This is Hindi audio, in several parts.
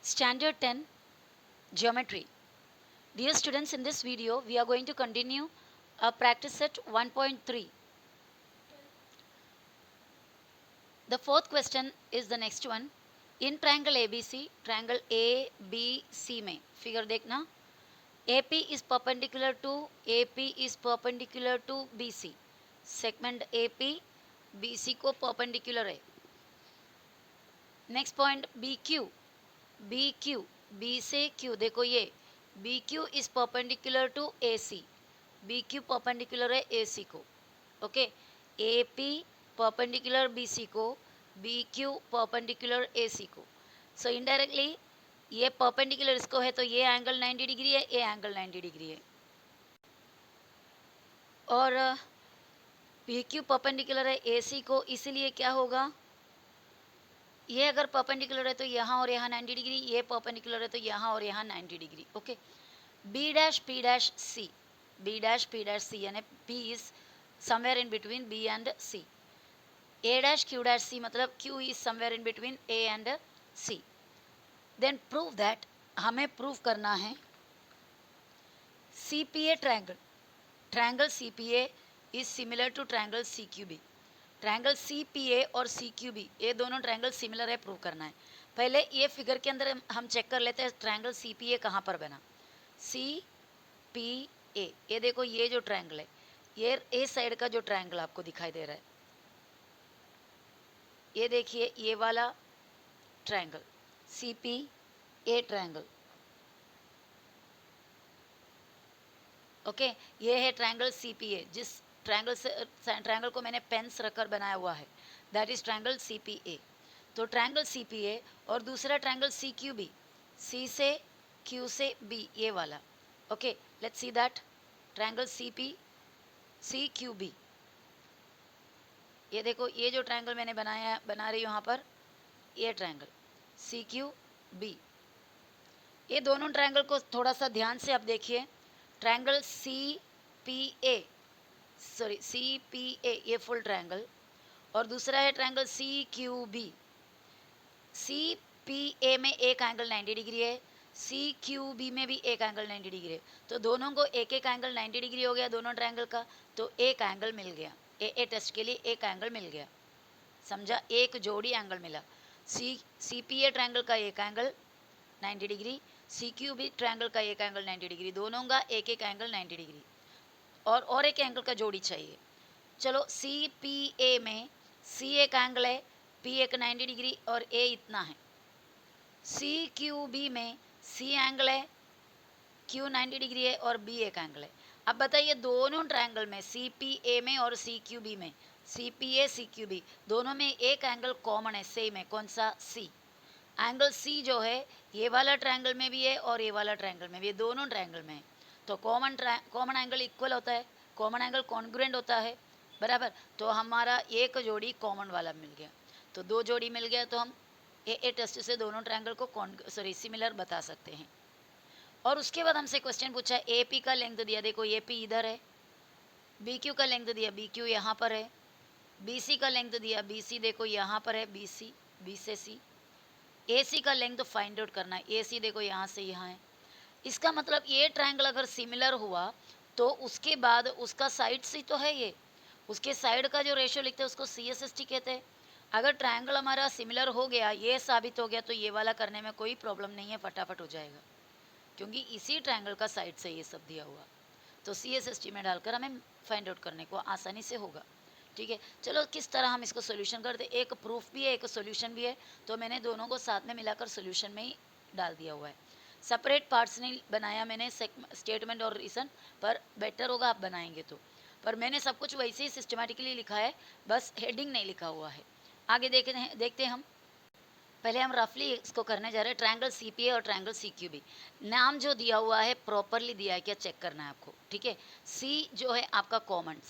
Standard 10 Geometry. Dear students, in this video we are going to continue practice set 1.3. The fourth question is the next one. In triangle ABC, triangle ABC में figure देखना, AP is perpendicular to BC. Segment AP BC को perpendicular है. Next point BQ B से Q, देखो ये BQ is perpendicular to AC. BQ perpendicular है AC को. ओके, AP perpendicular BC को, BQ perpendicular AC को. सो इनडायरेक्टली ये perpendicular इसको है तो ये एंगल 90 डिग्री है, ये एंगल 90 डिग्री है. और BQ perpendicular है AC को, इसीलिए क्या होगा, ये अगर परपेंडिकुलर है तो यहाँ और यहाँ 90 डिग्री, ये परपेंडिकुलर है तो यहाँ और यहाँ 90 degree. Okay, B dash P dash C यानी P is somewhere in between B and C. A dash C मतलब Q is somewhere in between A and C. Then prove that, हमें प्रूव करना है C P A triangle C P A is similar to triangle C Q B. Triangle C P A और सी क्यू बी ये दोनों ट्रायंगल सिमिलर है, प्रूव करना है. पहले ये फिगर के अंदर हम चेक कर लेते हैं ट्रायंगल सी पी ए कहाँ पर बना. सी पी ए, ये देखो ये जो ट्रायंगल है, ये ए साइड का जो ट्रायंगल आपको दिखाई दे रहा है, ये देखिए ये वाला triangle C P A triangle. Okay, ये है ट्रायंगल सी पी ए. जिस ट्रायंगल को मैंने पेंस रखकर बनाया हुआ है, that is triangle C P A. तो ट्रायंगल सी पी ए और दूसरा triangle C Q B, C से क्यू से बी, ये वाला. Okay, let's see that triangle C P C Q B. ये देखो ये जो ट्रायंगल मैंने बना रही हूँ यहाँ पर, ये ट्रायंगल सी क्यू बी. ये दोनों ट्रायंगल को थोड़ा सा ध्यान से आप देखिए. ट्रायंगल सी पी ए ये फुल ट्रायंगल, और दूसरा है triangle C Q B. C P A में एक एंगल 90 डिग्री है, सी क्यू बी में भी एक एंगल 90 डिग्री है. तो दोनों को एक एक एंगल 90 डिग्री हो गया दोनों ट्रायंगल का, तो एक एंगल मिल गया. ए टेस्ट के लिए एक एंगल मिल गया, समझा, एक जोड़ी एंगल मिला. सी पी ए ट्रायंगल का एक angle 90 degree, C Q B triangle का एक एंगल 90 डिग्री, दोनों का एक एक एंगल 90 डिग्री, और एक एंगल का जोड़ी चाहिए. चलो सी पी ए में सी एक एंगल है, पी एक 90 डिग्री और ए इतना है. सी क्यू बी में सी एंगल है, क्यू 90 डिग्री है और बी एक एंगल है. अब बताइए दोनों ट्रायंगल में सी पी ए में और सी क्यू बी में, C P A C Q B दोनों में एक एंगल कॉमन है, सेम है. कौन सा? सी. एंगल सी जो है ये वाला ट्रायंगल में भी है और ये वाला ट्रायंगल में भी है, दोनों ट्रायंगल में है. तो कॉमन एंगल इक्वल होता है, कॉमन एंगल कॉन्ग्रुएंट होता है, बराबर. तो हमारा एक जोड़ी कॉमन वाला मिल गया, तो दो जोड़ी मिल गया, तो हम ए टेस्ट से दोनों ट्रायंगल को सिमिलर बता सकते हैं. और उसके बाद हमसे क्वेश्चन पूछा है ए पी का लेंथ दिया, देखो ए पी इधर है, बी क्यू का लेंथ दिया, बी क्यू यहाँ पर है, बी सी का लेंथ दिया, बी सी देखो यहाँ पर है, बी सी, बी से सी. ए सी का लेंथ फाइंड आउट करना है, ए सी देखो यहाँ से यहाँ है. इसका मतलब ये ट्रायंगल अगर सिमिलर हुआ तो उसके बाद उसका साइड सी तो है, ये उसके साइड का जो रेशियो लिखते हैं उसको सी एस एस टी कहते हैं. अगर ट्रायंगल हमारा सिमिलर हो गया, ये साबित हो गया, तो ये वाला करने में कोई प्रॉब्लम नहीं है, फटाफट हो जाएगा, क्योंकि इसी ट्रायंगल का साइड से ये सब दिया हुआ. तो सी एस एस टी में डालकर हमें फाइंड आउट करने को आसानी से होगा. ठीक है, चलो किस तरह हम इसको सोल्यूशन करते, एक प्रूफ भी है एक सोल्यूशन भी है, तो मैंने दोनों को साथ में मिलाकर सोल्यूशन में ही डाल दिया हुआ है. सेपरेट पार्ट्स नहीं बनाया मैंने, स्टेटमेंट और रीज़न, पर बेटर होगा आप बनाएंगे तो. पर मैंने सब कुछ वैसे ही सिस्टमेटिकली लिखा है, बस हेडिंग नहीं लिखा हुआ है. आगे देखते हैं हम. पहले हम रफली इसको करने जा रहे हैं. ट्रायंगल सी पी ए और ट्रायंगल सी क्यू बी, नाम जो दिया हुआ है प्रॉपरली दिया है क्या चेक करना है आपको. ठीक है, सी जो है आपका कॉमन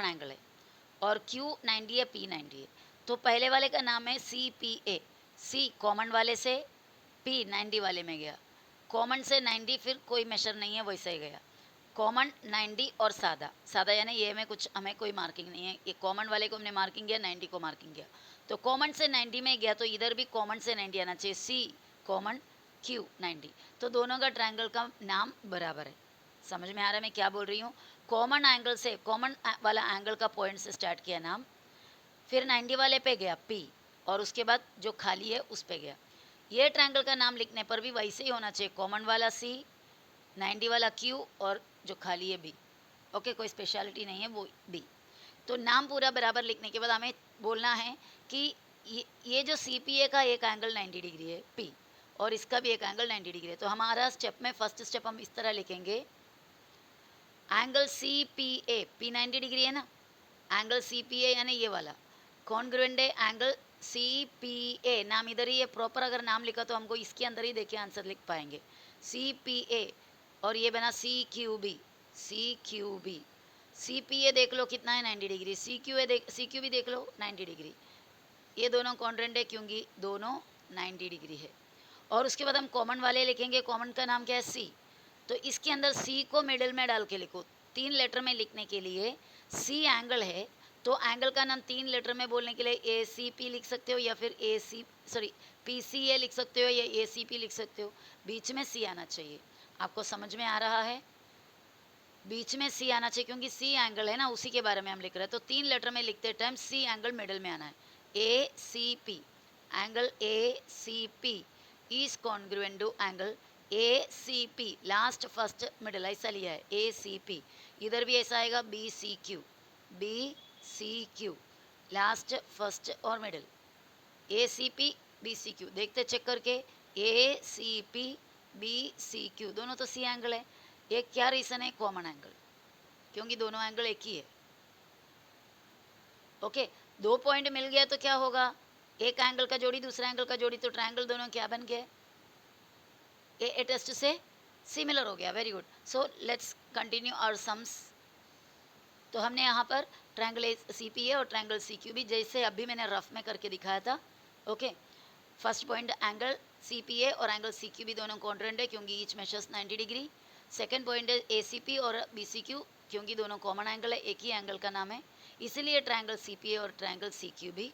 एंगल है, और क्यू 90 है, पी 90 है. तो पहले वाले का नाम है C P A. C common वाले से पी 90 वाले में गया, कॉमन से 90 फिर कोई मेशर नहीं है, वैसे ही गया. कॉमन 90 और सादा यानी ये में कुछ हमें कोई मार्किंग नहीं है, ये कॉमन वाले को हमने मार्किंग किया, 90 को मार्किंग किया. तो कॉमन से 90 में गया, तो इधर भी कॉमन से 90 आना चाहिए. सी कॉमन क्यू 90, तो दोनों का ट्रायंगल का नाम बराबर है। समझ में आ रहा है मैं क्या बोल रही हूँ? कॉमन एंगल से, कॉमन वाला एंगल का पॉइंट से स्टार्ट किया नाम, फिर 90 वाले पे गया पी, और उसके बाद जो खाली है उस पे गया। ये ट्रायंगल का नाम लिखने पर भी वैसे ही होना चाहिए, कॉमन वाला सी, 90 वाला क्यू, और जो खाली है बी। ओके, कोई स्पेशलिटी नहीं है वो बी। तो नाम पूरा बराबर लिखने के बाद हमें बोलना है कि ये जो सी पी ए का एक एंगल 90 डिग्री है पी, और इसका भी एक एंगल 90 डिग्री है। तो हमारा स्टेप में फर्स्ट स्टेप हम इस तरह लिखेंगे, angle C P A, P 90 degree है ना, एंगल सी पी ए यानी ये वाला कॉन्ग्रुएंट है एंगल सी पी ए। नाम इधर ही है प्रॉपर, अगर नाम लिखा तो हमको इसके अंदर ही देखिए आंसर लिख पाएंगे, सी पी ए, और ये बना C Q B, C Q B. C P A देख लो कितना है 90 degree, C Q A C Q भी देख लो 90 डिग्री। ये दोनों कॉन्ग्रुएंट है क्योंकि दोनों 90 डिग्री है। और उसके बाद हम कॉमन वाले लिखेंगे, कॉमन का नाम क्या है सी, तो इसके अंदर सी को मिडिल में डाल के लिखो। 3 लेटर में लिखने के लिए सी एंगल है, तो एंगल का नाम 3 लेटर में बोलने के लिए ए सी पी लिख सकते हो, या फिर ए सी सॉरी पी सी ए लिख सकते हो, या ए सी पी लिख सकते हो। बीच में सी आना चाहिए। आपको समझ में आ रहा है? बीच में सी आना चाहिए क्योंकि सी एंगल है ना, उसी के बारे में हम लिख रहे हैं। तो 3 लेटर में लिखते टाइम सी एंगल मिडल में आना है। A C P, angle A C P is congruent to angle A C P, last first middle, ऐसा लिया है ए सी पी। इधर भी ऐसा आएगा B C Q, B C Q, last first और middle, A C P B C Q. देखते चेक करके, A C P B C Q, दोनों तो सी एंगल है। एक क्या रीज़न है? कॉमन एंगल, क्योंकि दोनों एंगल एक ही है। ओके, 2 पॉइंट मिल गया तो क्या होगा? एक एंगल का जोड़ी दूसरा एंगल का जोड़ी, तो ट्रायंगल दोनों क्या बन गए? ए टेस्ट से सिमिलर हो गया। Very good. So let's continue our sums. तो हमने यहाँ पर ट्रायंगल सी पी ए और ट्रायंगल सी क्यू भी, जैसे अभी मैंने रफ में करके दिखाया था। Okay, first point angle C P A और एंगल सी क्यू भी दोनों कॉन्ट्रेंट है क्योंकि each measures 90 degree. Second point है ए सी पी और बी सी क्यू, क्योंकि दोनों कॉमन एंगल है, एक ही एंगल का नाम है, इसीलिए ट्रायंगल सी पी ए और ट्रायंगल सी क्यू भी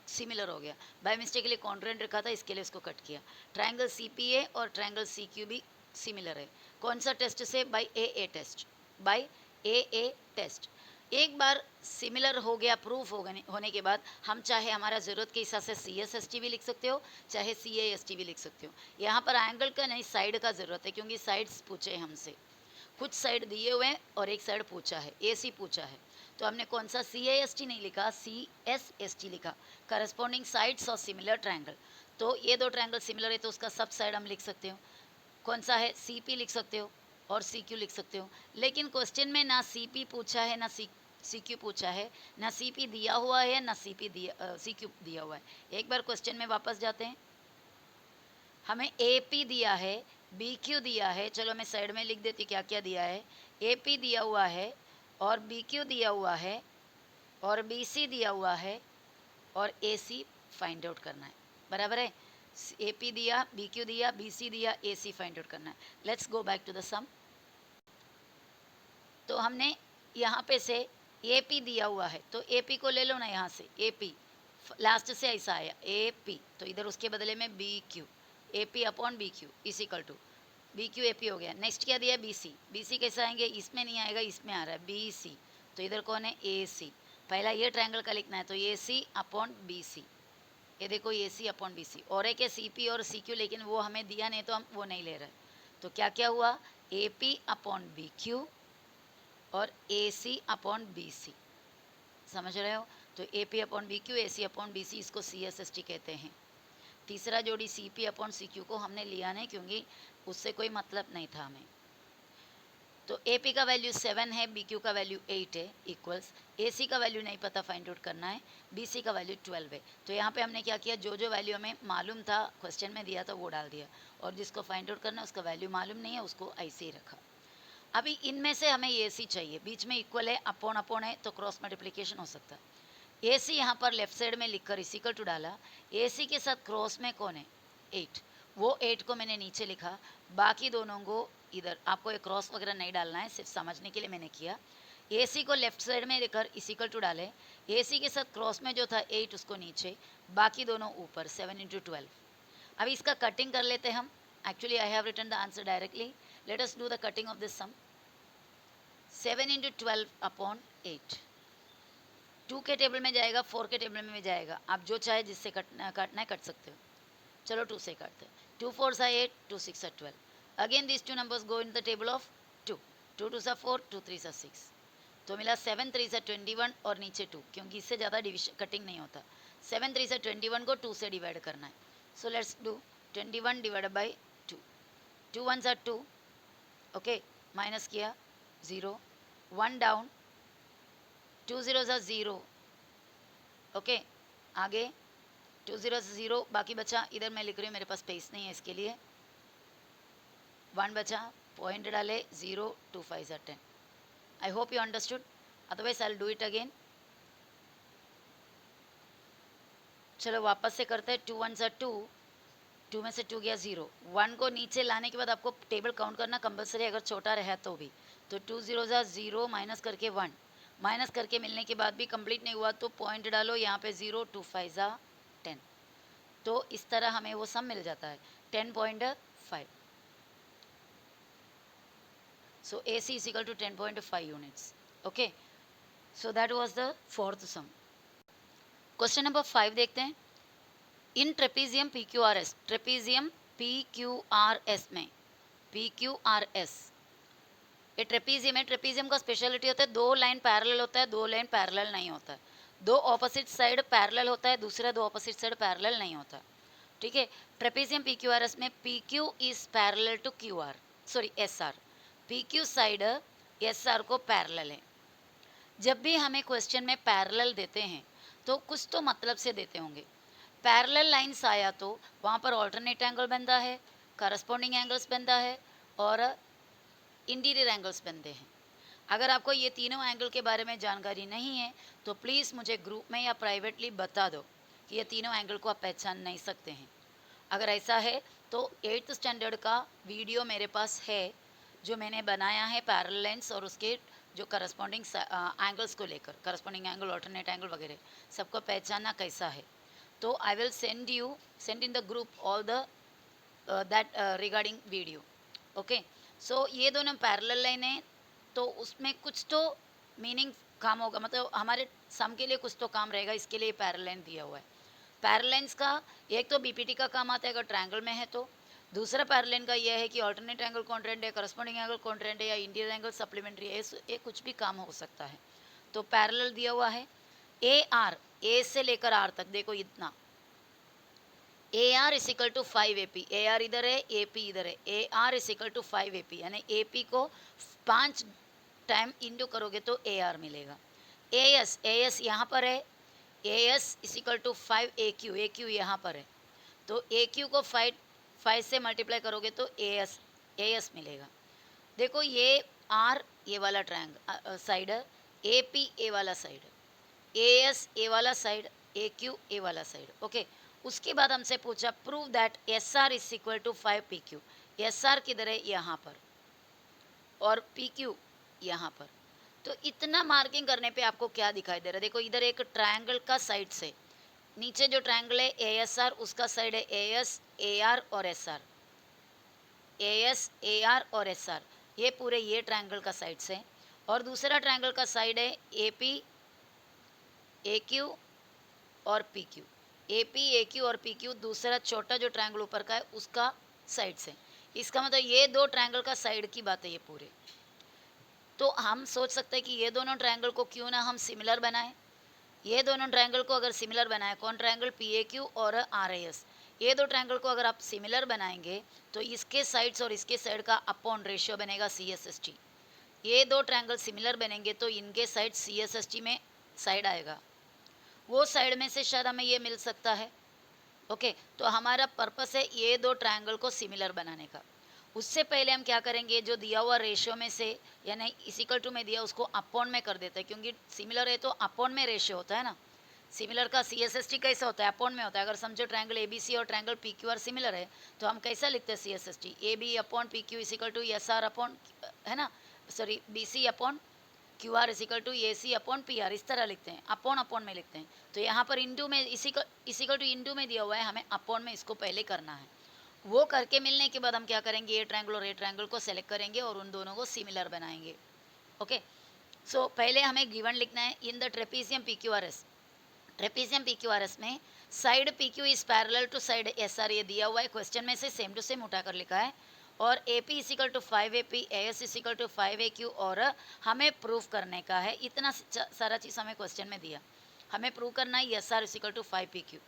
सिमिलर हो गया। बाय मिस्टेक के लिए कॉन्ट्रेंट रखा था, इसके लिए उसको कट किया। ट्रायंगल सी पी ए और ट्रायंगल सी क्यू भी सिमिलर है। कौन सा टेस्ट से? बाय ए टेस्ट, बाय ए टेस्ट। एक बार सिमिलर हो गया, प्रूफ होने के बाद हम चाहे हमारा ज़रूरत के हिसाब से सी एस एस टी भी लिख सकते हो, चाहे सी ए एस टी भी लिख सकते हो। यहाँ पर एंगल का नहीं, साइड का ज़रूरत है, क्योंकि साइड्स पूछे हमसे, कुछ साइड दिए हुए हैं और एक साइड पूछा है, ए सी पूछा है। तो हमने कौन सा सी ए एस टी नहीं लिखा, सी एस एस टी लिखा, corresponding sides of similar triangle. तो ये दो ट्रायंगल सिमिलर है तो उसका सब साइड हम लिख सकते हो। कौन सा है? सी पी लिख सकते हो और सी क्यू लिख सकते हो। लेकिन क्वेश्चन में ना सी पी पूछा है ना सी क्यू पूछा है, ना सी पी दिया हुआ है ना सी क्यू दिया हुआ है। एक बार क्वेश्चन में वापस जाते हैं। हमें ए पी दिया है, बी क्यू दिया है, चलो मैं साइड में लिख देती क्या क्या दिया है। ए पी दिया हुआ है और बी क्यू दिया हुआ है और बी सी दिया हुआ है और ए सी फाइंड आउट करना है। बराबर है? ए पी दिया, बी क्यू दिया, बी सी दिया, ए सी फाइंड आउट करना है। Let's go back to the sum. तो हमने यहाँ पे से ए पी दिया हुआ है, तो ए पी को ले लो ना यहाँ से, ए पी लास्ट से ऐसा आया ए पी, तो इधर उसके बदले में B Q, A P upon B Q equal to B Q A P हो गया। नेक्स्ट क्या दिया? बी सी, बी सी कैसे आएंगे? इसमें नहीं आएगा, इसमें आ रहा है बी सी, तो इधर कौन है? ए सी। पहला ये ट्रायंगल का लिखना है, तो ए सी अपॉन बी सी, ये देखो ए सी अपॉन बी सी। और एक है सी पी और सी क्यू, लेकिन वो हमें दिया नहीं तो हम वो नहीं ले रहे। तो क्या क्या हुआ? A P upon B Q और ए सी अपॉन बी सी। समझ रहे हो? तो A P upon B Q, A C upon B C, इसको सी एस एस टी कहते हैं। तीसरा जोड़ी C P upon C Q को हमने लिया नहीं क्योंकि उससे कोई मतलब नहीं था हमें। तो ए पी का वैल्यू 7 है, बी क्यू का वैल्यू 8 है, इक्वल्स ए सी का वैल्यू नहीं पता, फाइंड आउट करना है, बी सी का वैल्यू 12 है। तो यहाँ पे हमने क्या किया? जो जो वैल्यू हमें मालूम था, क्वेश्चन में दिया था, वो डाल दिया, और जिसको फाइंड आउट करना है उसका वैल्यू मालूम नहीं है, उसको ऐसे ही रखा। अभी इनमें से हमें ए सी चाहिए, बीच में इक्वल है, अपॉन अपॉन है, तो क्रॉस मल्टीप्लिकेशन हो सकता है। ए सी यहाँ पर लेफ्ट साइड में लिखकर इक्वल टू डाला, ए सी के साथ क्रॉस में कौन है? 8, वो 8 को मैंने नीचे लिखा, बाकी दोनों को इधर। आपको एक क्रॉस वगैरह नहीं डालना है, सिर्फ समझने के लिए मैंने किया। ए सी को लेफ्ट साइड में लेकर इक्वल टू डाले, ए सी के साथ क्रॉस में जो था 8 उसको नीचे, बाकी दोनों ऊपर, 7 × 12। अब इसका कटिंग कर लेते हैं हम। Actually, I have written the answer directly. Let us do the cutting of this sum. 7 into 12 upon 8. 2 के टेबल में जाएगा, 4 के टेबल में भी जाएगा. आप जो चाहे जिससे काटना है कट सकते हो. चलो 2 से काटते हैं. 2 4s are 8, 2 6 are 12. Again these two numbers go in the table of 2. 2 2s are 4, 2 3s are 6. तो मिला 7 3s are 21 और नीचे 2, क्योंकि इससे ज़्यादा डिविजन कटिंग नहीं होता. 7 3s are 21 को 2 से डिवाइड करना है. So let's do 21 divided by 2. 2 1s are 2. Okay, minus किया 0. 1 डाउन. 2 0s are 0. ओके, आगे 2 0s 0, बाकी बचा. इधर मैं लिख रही हूँ, मेरे पास स्पेस नहीं है इसके लिए. 1 बचा, पॉइंट डाले 0, 2 5s are 10. I hope you understood. Otherwise I'll do it again. चलो वापस से करते हैं. 2 1s are 2. 2 में से 2 गया 0. 1 को नीचे लाने के बाद आपको टेबल काउंट करना कंपलसरी, अगर छोटा रहा तो भी. तो 2 0s are 0 माइनस करके 1. माइनस करके मिलने के बाद भी कंप्लीट नहीं हुआ तो पॉइंट डालो यहाँ पे 0, 2 5s are 10. तो इस तरह हमें वो सम मिल जाता है 10.5. So AC is equal to 10.5 units. Okay. So that was the fourth sum. Question number 5 देखते हैं. In trapezium PQRS, trapezium PQRS में PQRS ये ट्रेपीजियम है. ट्रेपीजियम का स्पेशलिटी होता है 2 लाइन पैरेलल होता है, 2 लाइन पैरेलल नहीं होता है. 2 ऑपोजिट साइड पैरेलल होता है, दूसरा 2 ऑपोजिट साइड पैरेलल नहीं होता. ठीक है. ट्रेपीजियम PQRS में PQ is parallel to QR, sorry SR. PQ side SR को पैरेलल है. जब भी हमें क्वेश्चन में पैरेलल देते हैं तो कुछ तो मतलब से देते होंगे. पैरेलल लाइंस आया तो वहाँ पर ऑल्टरनेट एंगल बनता है, करस्पॉन्डिंग एंगल्स बनता है और इंटीरियर एंगल्स बनते हैं. अगर आपको ये तीनों एंगल के बारे में जानकारी नहीं है तो प्लीज़ मुझे ग्रुप में या प्राइवेटली बता दो कि ये तीनों एंगल को आप पहचान नहीं सकते हैं. अगर ऐसा है तो 8th स्टैंडर्ड का वीडियो मेरे पास है जो मैंने बनाया है पैरेलल लाइंस और उसके जो करस्पॉन्डिंग एंगल्स को लेकर, करस्पॉन्डिंग एंगल, ऑल्टरनेट एंगल वगैरह सबको पहचानना कैसा है. तो I will send in the group all the that regarding video. Okay. So ये दोनों पैरेलल लाइन है तो उसमें कुछ तो मीनिंग काम होगा, मतलब हमारे सम के लिए कुछ तो काम रहेगा, इसके लिए पैरेलल लाइन दिया हुआ है. पैरेलल लाइंस का एक तो बीपीटी का काम आता है अगर ट्रायंगल में है तो. दूसरा पैरेलल लाइन का यह है कि ऑल्टरनेट एंगल कॉन्ट्रेंट है, करस्पॉन्डिंग एंगल कॉन्ट्रेंट है या इंटीरियर एंगल सप्लीमेंट्री है, ये कुछ भी काम हो सकता है. तो पैरेलल दिया हुआ है. ए आर, ए से लेकर आर तक देखो इतना. A R is equal to 5 AP. A R इधर है, ए पी इधर है. A R is equal to 5 AP, यानी ए पी को 5 टाइम इंटू करोगे तो ए आर मिलेगा. ए एस यहाँ पर है. A S is equal to 5 AQ. A Q यहाँ पर है तो ए क्यू को 5 से मल्टीप्लाई करोगे तो ए एस मिलेगा. देखो ये आर ये वाला ट्रायंगल साइड, ए पी ए वाला साइड, ए एस ए वाला साइड, ए क्यू ए वाला साइड. ओके. उसके बाद हमसे पूछा prove that S R is equal to 5 PQ. S R किधर है? यहाँ पर, और पी क्यू यहाँ पर. तो इतना मार्किंग करने पे आपको क्या दिखाई दे रहा है? देखो इधर एक ट्रायंगल का साइड से नीचे जो ट्रायंगल है ए एस आर, उसका साइड है ए एस ए आर और S R. A S A R और एस आर ये पूरे ये ट्रायंगल का साइड से. और दूसरा ट्रायंगल का साइड है ए पी ए क्यू और P Q. A P A Q और पी क्यू दूसरा छोटा जो ट्रायंगल ऊपर का है उसका साइड से. इसका मतलब ये दो ट्रायंगल का साइड की बात है ये पूरे. तो हम सोच सकते हैं कि ये दोनों ट्रायंगल को क्यों ना हम सिमिलर बनाएं. ये दोनों ट्रायंगल को अगर सिमिलर बनाएं, कौन ट्रायंगल? पी ए क्यू और आर ए एस. ये दो ट्रायंगल को अगर आप सिमिलर बनाएंगे तो इसके साइड्स और इसके साइड का अपॉन रेशियो बनेगा सी एस एस टी. ये दो ट्रायंगल सिमिलर बनेंगे तो इनके side C S S T में साइड आएगा. वो साइड में से शायद हमें ये मिल सकता है. ओके. तो हमारा पर्पस है ये दो ट्रायंगल को सिमिलर बनाने का. उससे पहले हम क्या करेंगे, जो दिया हुआ रेशियो में से यानी इक्वल टू में दिया उसको अपॉन में कर देते हैं, क्योंकि सिमिलर है तो अपॉन में रेशियो होता है ना. सिमिलर का सी एस एस टी कैसा होता है? अपॉन में होता है. अगर समझो ट्रायंगल ए बी सी और triangle P Q R similar है तो हम कैसा लिखते हैं C S S T? A B upon P Q equal to S R upon, है ना, sorry B C upon Q R equal to A C upon P R. इस तरह लिखते हैं, अपॉन अपॉन में लिखते हैं. तो यहाँ पर इंटू में इक्वल टू इंटू में दिया हुआ है, हमें अपॉन में इसको पहले करना है. वो करके मिलने के बाद हम क्या करेंगे, ये ट्रायंगल और ये ट्रायंगल को सेलेक्ट करेंगे और उन दोनों को सिमिलर बनाएंगे। ओके, सो पहले हमें गिवन लिखना है in the trapezium PQRS। Trapezium PQRS में side PQ is parallel to side SR, ये दिया हुआ है क्वेश्चन में से सेम टू सेम उठाकर लिखा है। और AP is equal to 5AP, AS is equal to 5AQ, और हमें प्रूफ करने का है, इतना सारा चीज़ हमें क्वेश्चन में दिया। हमें प्रूव करना है SR is equal to 5PQ,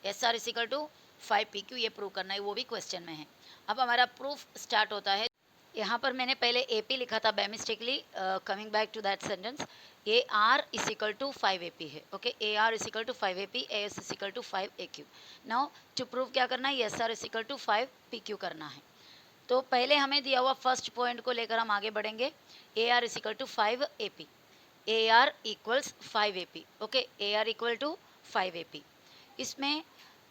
SR is equal to 5PQ, ये प्रूव करना है, वो भी क्वेश्चन में है। अब हमारा प्रूफ स्टार्ट होता है। यहाँ पर मैंने पहले AP लिखा था by mistakely, coming back to that sentence. AR is equal to 5AP है। Okay, AR is equal to 5AP, AS is equal to 5AQ। Now to prove क्या करना है, SR इसिकल टू 5PQ करना है। तो पहले हमें दिया हुआ फर्स्ट पॉइंट को लेकर हम आगे बढ़ेंगे। AR is equal to 5AP, AR equals 5AP। Okay, AR equal to 5AP। इसमें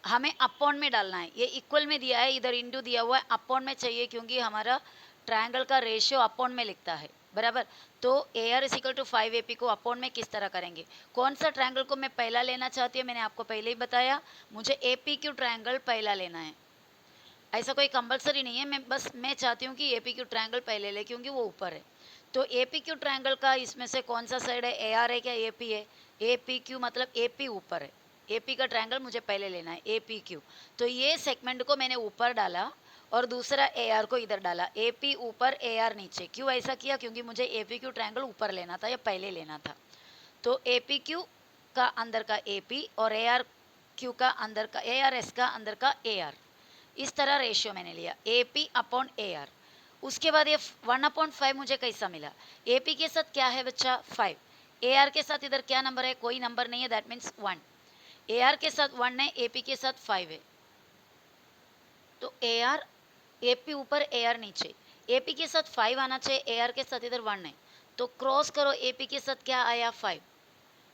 हमें अपॉन में डालना है, ये इक्वल में दिया है, इधर इंटू दिया हुआ है, अपॉन में चाहिए क्योंकि हमारा ट्रायंगल का रेशियो अपॉन में लिखता है, बराबर। तो AR इसिकल टू 5AP को अपॉन में किस तरह करेंगे, कौन सा ट्रायंगल को मैं पहला लेना चाहती हूँ, मैंने आपको पहले ही बताया, मुझे APQ ट्रायंगल पहला लेना है। ऐसा कोई कंपलसरी नहीं है, मैं चाहती हूँ कि APQ ट्रायंगल पहले ले क्योंकि वो ऊपर है। तो APQ ट्रायंगल का इसमें से कौन सा साइड है, AR है क्या AP है? APQ मतलब AP ऊपर है, AP का ट्रायंगल मुझे पहले लेना है, APQ। तो ये सेगमेंट को मैंने ऊपर डाला और दूसरा AR को इधर डाला, AP ऊपर AR नीचे। क्यों ऐसा किया, क्योंकि मुझे APQ ट्रायंगल ऊपर लेना था या पहले लेना था। तो APQ का अंदर का AP और ARQ का अंदर का ARS का अंदर का AR, इस तरह रेशियो मैंने लिया, AP अपॉन AR। उसके बाद ये 1/5 मुझे कैसा मिला, AP के साथ क्या है बच्चा 5, AR के साथ इधर क्या नंबर है, कोई नंबर नहीं है, दैट मीन्स 1। AR के साथ 1 है, AP के साथ 5 है। तो AR, AP ऊपर AR नीचे, AP के साथ 5 आना चाहिए, AR के साथ इधर 1 है। तो क्रॉस करो, AP के साथ क्या आया 5,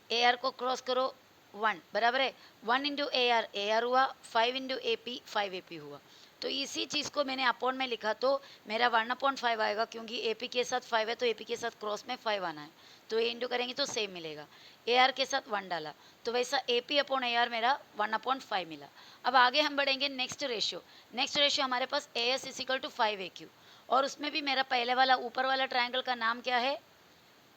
AR को क्रॉस करो 1, बराबर है 1 इंटू AR, AR हुआ, 5 इंटू AP, 5AP हुआ। तो इसी चीज़ को मैंने अपॉन में लिखा, तो मेरा 1/5 आएगा क्योंकि AP के साथ 5 है तो AP के साथ क्रॉस में 5 आना है, तो ये इंटू करेंगे तो सेम मिलेगा। AR के साथ 1 डाला तो वैसा AP अपॉन AR मेरा 1/5 मिला। अब आगे हम बढ़ेंगे नेक्स्ट रेशियो। नेक्स्ट रेशियो हमारे पास AS इसिकल टू 5AQ, और उसमें भी मेरा पहले वाला ऊपर वाला ट्राइंगल का नाम क्या है,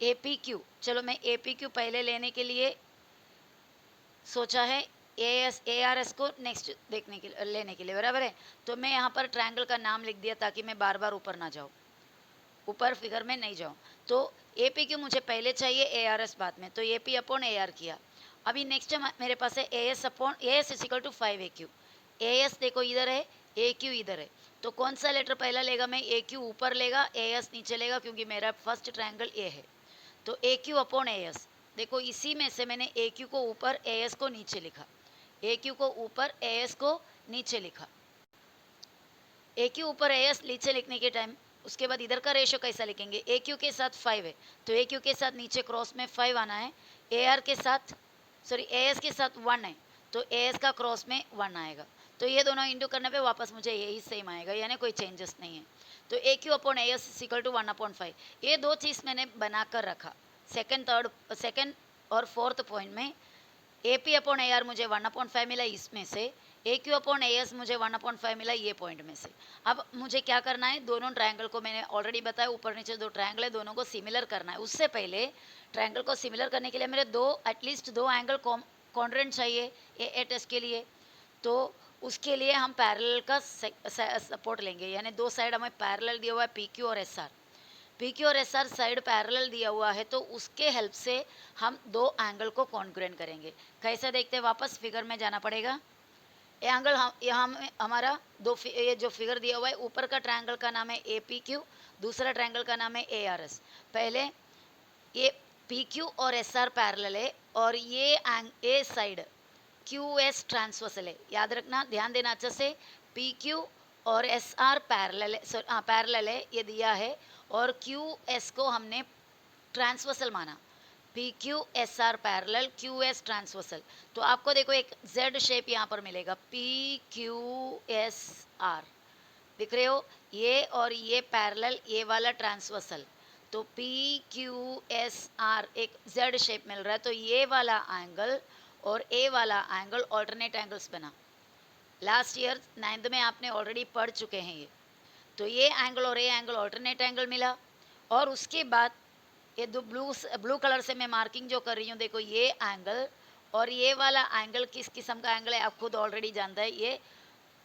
APQ। चलो मैं APQ पहले लेने के लिए सोचा है, ARS को नेक्स्ट देखने के लेने के लिए, बराबर है। तो मैं यहाँ पर ट्रायंगल का नाम लिख दिया ताकि मैं बार बार ऊपर ना जाऊँ, ऊपर फिगर में नहीं जाऊँ। तो APQ मुझे पहले चाहिए, ARS बाद में, तो AP अपॉन AR किया। अभी नेक्स्ट मेरे पास है AS upon AS is equal to 5AQ। AS देखो इधर है, AQ इधर है, तो कौन सा लेटर पहला लेगा, मैं AQ ऊपर लेगा, AS नीचे लेगा क्योंकि मेरा फर्स्ट ट्रायंगल A है। तो AQ अपॉन AS, देखो इसी में से मैंने AQ को ऊपर AS को नीचे लिखा, AQ को ऊपर AS को नीचे लिखा। AQ ऊपर AS नीचे लिखने के टाइम उसके बाद इधर का रेशियो कैसा लिखेंगे, AQ के साथ 5 है तो AQ के साथ नीचे क्रॉस में 5 आना है, AR के साथ AS के साथ 1 है तो AS का क्रॉस में 1 आएगा। तो ये दोनों इंटू करने पे वापस मुझे यही सेम आएगा, यानी कोई चेंजेस नहीं है। तो AQ upon AS equal to 1/5, ये दो चीज़ मैंने बनाकर रखा। सेकंड और फोर्थ पॉइंट में AP अपॉन AR मुझे 1/5 मिला इसमें से, AQ अपॉन AS मुझे 1/5 मिला ये पॉइंट में से। अब मुझे क्या करना है, दोनों ट्रायंगल को मैंने ऑलरेडी बताया, ऊपर नीचे दो ट्रायंगल है, दोनों को सिमिलर करना है। उससे पहले ट्रायंगल को सिमिलर करने के लिए मेरे एटलीस्ट दो एंगल कॉन्ग्रुएंट चाहिए ए टेस्ट के लिए। तो उसके लिए हम पैरेलल का सपोर्ट लेंगे, यानी दो साइड हमें पैरेलल दिया हुआ है, PQ और SR। PQ और SR साइड पैरेलल दिया हुआ है तो उसके हेल्प से हम दो एंगल को कॉन्ग्रुएंट करेंगे। कैसे देखते हैं, वापस फिगर में जाना पड़ेगा। ये एंगल यहाँ हमारा ये जो फिगर दिया हुआ है, ऊपर का ट्रायंगल का नाम है APQ, दूसरा ट्रायंगल का नाम है ARS। पहले ये PQ और SR पैरेलल है और ये साइड QS ट्रांसवर्सल है, याद रखना, ध्यान देना अच्छे से। PQ और SR पैरेलल है, पैरेलल है, ये दिया है, और QS को हमने ट्रांसवर्सल माना। PQ SR parallel, QS transversal. तो आपको देखो एक Z शेप यहाँ पर मिलेगा, PQSR, दिख रहे हो, ये और ये पैरेलल, ये वाला ट्रांसवर्सल। तो PQSR एक Z शेप मिल रहा है, तो ये वाला एंगल और ए वाला एंगल ऑल्टरनेट एंगल्स बना। लास्ट ईयर 9th में आपने ऑलरेडी पढ़ चुके हैं ये। तो ये एंगल और ये एंगल ऑल्टरनेट एंगल मिला। और उसके बाद ये दो ब्लू कलर से मैं मार्किंग जो कर रही हूँ, देखो ये एंगल और ये वाला एंगल किस किस्म का एंगल है आप खुद ऑलरेडी जानता है, ये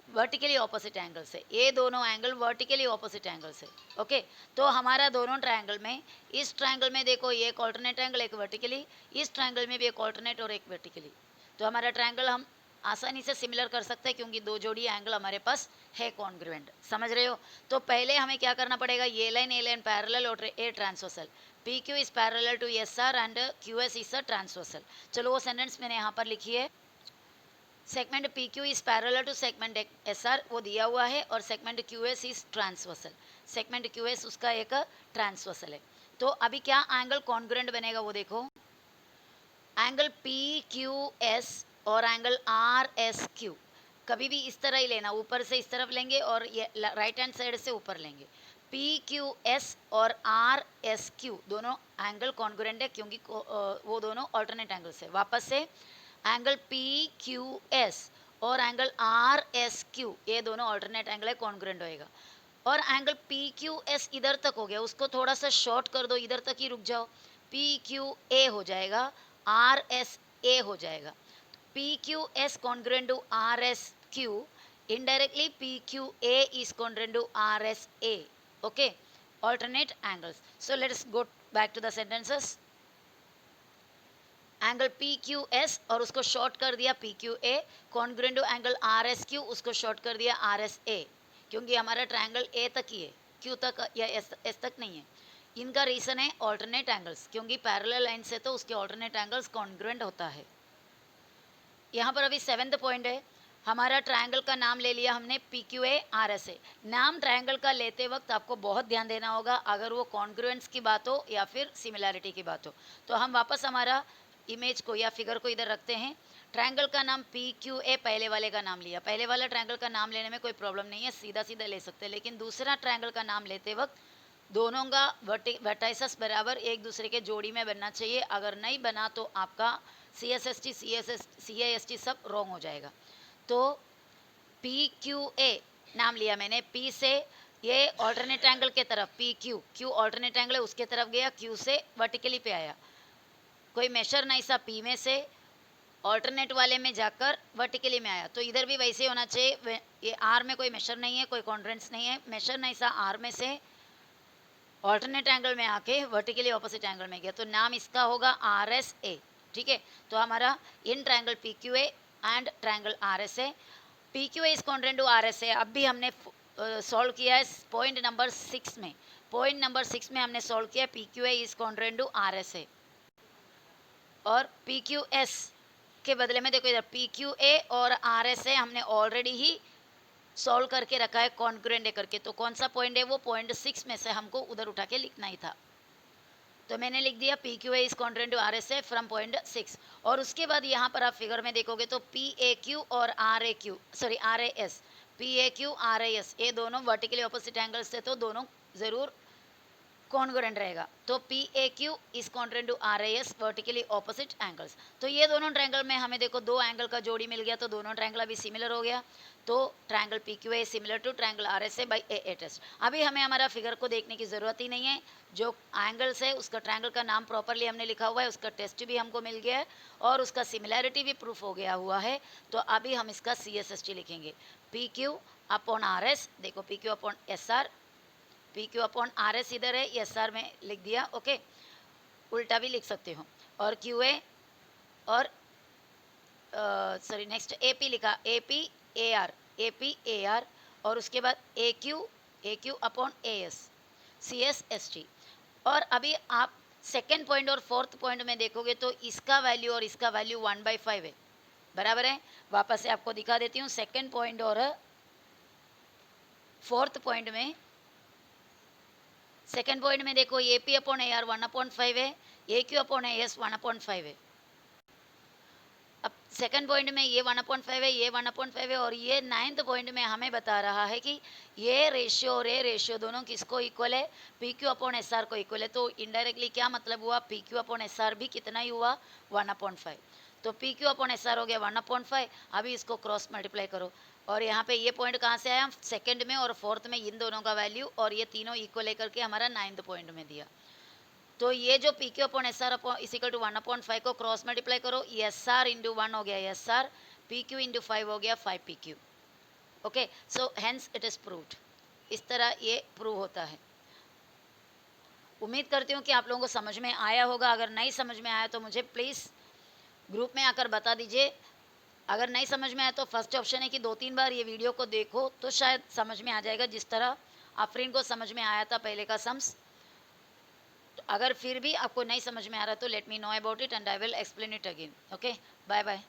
वर्टिकली ऑपोजिट एंगल से, ये दोनों एंगल वर्टिकली ऑपोजिट एंगल से। ओके, तो हमारा दोनों ट्रायंगल में, इस ट्रायंगल में देखो ये एक ऑल्टरनेट एंगल एक वर्टिकली, इस ट्रायंगल में भी एक ऑल्टरनेट और एक वर्टिकली। तो हमारा ट्रायंगल हम आसानी से सिमिलर कर सकते हैं क्योंकि दो जोड़ी एंगल हमारे पास है कॉन्ग्रुएंट। समझ रहे हो? तो पहले हमें क्या करना पड़ेगा, ये लाइन पैरेलल और a transversal, P Q is parallel to S R and Q S is a transversal. चलो वो सेंटेंस मैंने यहाँ पर लिखी है, segment P Q is parallel to segment S R, वो दिया हुआ है, और segment Q S is transversal, segment Q S उसका एक ट्रांसवर्सल है। तो अभी क्या एंगल कॉन्ग्रुएंट बनेगा वो देखो, एंगल पी क्यू एस और एंगल आर एस क्यू कभी भी इस तरह ही लेना, ऊपर से इस तरफ लेंगे और ये राइट हैंड साइड से ऊपर लेंगे। पी क्यू एस और आर एस क्यू दोनों एंगल कॉन्ग्रुएंट है क्योंकि वो दोनों ऑल्टरनेट एंगल्स है। वापस से एंगल पी क्यू एस और एंगल आर एस क्यू ये दोनों ऑल्टरनेट एंगल है, कॉन्ग्रुएंट होएगा। और एंगल पी क्यू एस इधर तक हो गया, उसको थोड़ा सा शॉर्ट कर दो, इधर तक ही रुक जाओ, पी क्यू ए हो जाएगा, आर एस ए हो जाएगा। P Q S congruent to R S Q, indirectly PQA is congruent to RSA. Okay, alternate angles. So let us go back to the sentences. Angle P Q S और उसको शॉर्ट कर दिया P Q A, congruent to angle R S Q, उसको शॉर्ट कर दिया आर एस ए, क्योंकि हमारा ट्रायंगल ए तक ही है, क्यू तक या एस तक नहीं है। इनका रीज़न है ऑल्टरनेट एंगल्स, क्योंकि पैरेलल लाइन से तो उसके ऑल्टरनेट एंगल्स कॉन्ग्रुएंट होता है। यहाँ पर अभी 7th पॉइंट है, हमारा ट्रायंगल का नाम ले लिया हमने P Q A R S ए। नाम ट्रायंगल का लेते वक्त आपको बहुत ध्यान देना होगा, अगर वो कॉन्ग्रुएंस की बात हो या फिर सिमिलैरिटी की बात हो। तो हम वापस हमारा इमेज को या फिगर को इधर रखते हैं। ट्रायंगल का नाम पी क्यू ए पहले वाले का नाम लिया, पहले वाला ट्रायंगल का नाम लेने में कोई प्रॉब्लम नहीं है, सीधा सीधा ले सकते हैं। लेकिन दूसरा ट्रायंगल का नाम लेते वक्त दोनों का वर्टाइसेस बराबर एक दूसरे के जोड़ी में बनना चाहिए, अगर नहीं बना तो आपका C S S T C A S T सब रॉन्ग हो जाएगा। तो पी क्यू ए नाम लिया मैंने, पी से ये ऑल्टरनेट एंगल के तरफ, P Q, Q alternate angle है उसके तरफ गया, क्यू से वर्टिकली पे आया, कोई मेशर नहीं सा पी में से ऑल्टरनेट वाले में जाकर वर्टिकली में आया। तो इधर भी वैसे होना चाहिए, ये आर में कोई मेशर नहीं है, कोई कॉन्ड्रेंस नहीं है, मेशर नहीं सा आर में से ऑल्टरनेट एंगल में आके वर्टिकली ऑपोजिट एंगल में गया, तो नाम इसका होगा आर एस ए। ठीक है, तो हमारा in triangle P Q A and triangle R S A, P Q A is congruent to R S A. अब भी हमने सॉल्व किया है पॉइंट नंबर 6 में, पॉइंट नंबर 6 में हमने सॉल्व किया P Q A is congruent to R S A. और पी क्यू एस के बदले में देखो इधर पी क्यू ए और आर एस ए हमने ऑलरेडी ही सॉल्व करके रखा है कॉन्ग्रुएंट करके। तो कौन सा पॉइंट है वो, पॉइंट 6 में से हमको उधर उठा के लिखना ही था, तो मैंने लिख दिया P Q A is congruent to R S A from point 6। और उसके बाद यहाँ पर आप फिगर में देखोगे तो पी ए क्यू और R A Q, sorry R A S, P A Q R A S ये दोनों वर्टिकली ऑपोजिट एंगल्स थे, तो दोनों ज़रूर कॉन्ग्रुएंट रहेगा। तो P A Q is congruent to R A S vertically opposite angles. तो ये दोनों ट्रायंगल में हमें देखो दो एंगल का जोड़ी मिल गया, तो दोनों ट्रायंगल अभी सिमिलर हो गया। तो triangle P Q A similar to triangle R S A by A A test. अभी हमें हमारा फिगर को देखने की ज़रूरत ही नहीं है, जो एंगल्स है उसका ट्रायंगल का नाम प्रॉपरली हमने लिखा हुआ है, उसका टेस्ट भी हमको मिल गया है और उसका सिमिलैरिटी भी प्रूफ हो गया हुआ है। तो अभी हम इसका सी एस एस टी लिखेंगे, P Q upon R S, देखो P Q upon S R, P Q upon R S इधर है, एस आर में लिख दिया, ओके, उल्टा भी लिख सकते हो। और क्यू ए और सॉरी नेक्स्ट ए पी लिखा, A P A R, A P A R, और उसके बाद A Q upon A S, C S S T. और अभी आप सेकेंड पॉइंट और फोर्थ पॉइंट में देखोगे तो इसका वैल्यू और इसका वैल्यू 1/5 है, बराबर है। वापस से आपको दिखा देती हूँ, सेकेंड पॉइंट और फोर्थ पॉइंट में, सेकेंड पॉइंट में देखो ए पी अपॉन ए आर 1/5 है, ए क्यू अपॉन ए एस 1/5 है। अब सेकंड पॉइंट में ये 1/5 है, ये 1/5 है, और ये 9th पॉइंट में हमें बता रहा है कि ये रेशियो और ये रेशियो दोनों किसको इक्वल है, P Q upon S are को इक्वल है। तो इनडायरेक्टली क्या मतलब हुआ, P Q upon S are भी कितना ही हुआ, 1/5। तो P Q upon S are हो गया 1/5। अभी इसको क्रॉस मल्टीप्लाई करो, और यहाँ पे ये पॉइंट कहाँ से आया, सेकंड में और फोर्थ में इन दोनों का वैल्यू, और ये तीनों इक्वल लेकर के हमारा 9th पॉइंट में दिया। तो ये जो P Q upon S R is equal to 1/5 को क्रॉस मल्टीप्लाई करो, एस आर इंटू 1 हो गया S R, P Q into 5 हो गया 5 P Q. Okay, so hence it is proved. इस तरह ये प्रूव होता है। उम्मीद करती हूँ कि आप लोगों को समझ में आया होगा। अगर नहीं समझ में आया तो मुझे प्लीज़ ग्रुप में आकर बता दीजिए। अगर नहीं समझ में आया तो फर्स्ट ऑप्शन है कि 2-3 बार ये वीडियो को देखो तो शायद समझ में आ जाएगा, जिस तरह आफरीन को समझ में आया था पहले का सम्स। तो अगर फिर भी आपको नहीं समझ में आ रहा तो let me know about it and I will explain it again. Okay, bye bye.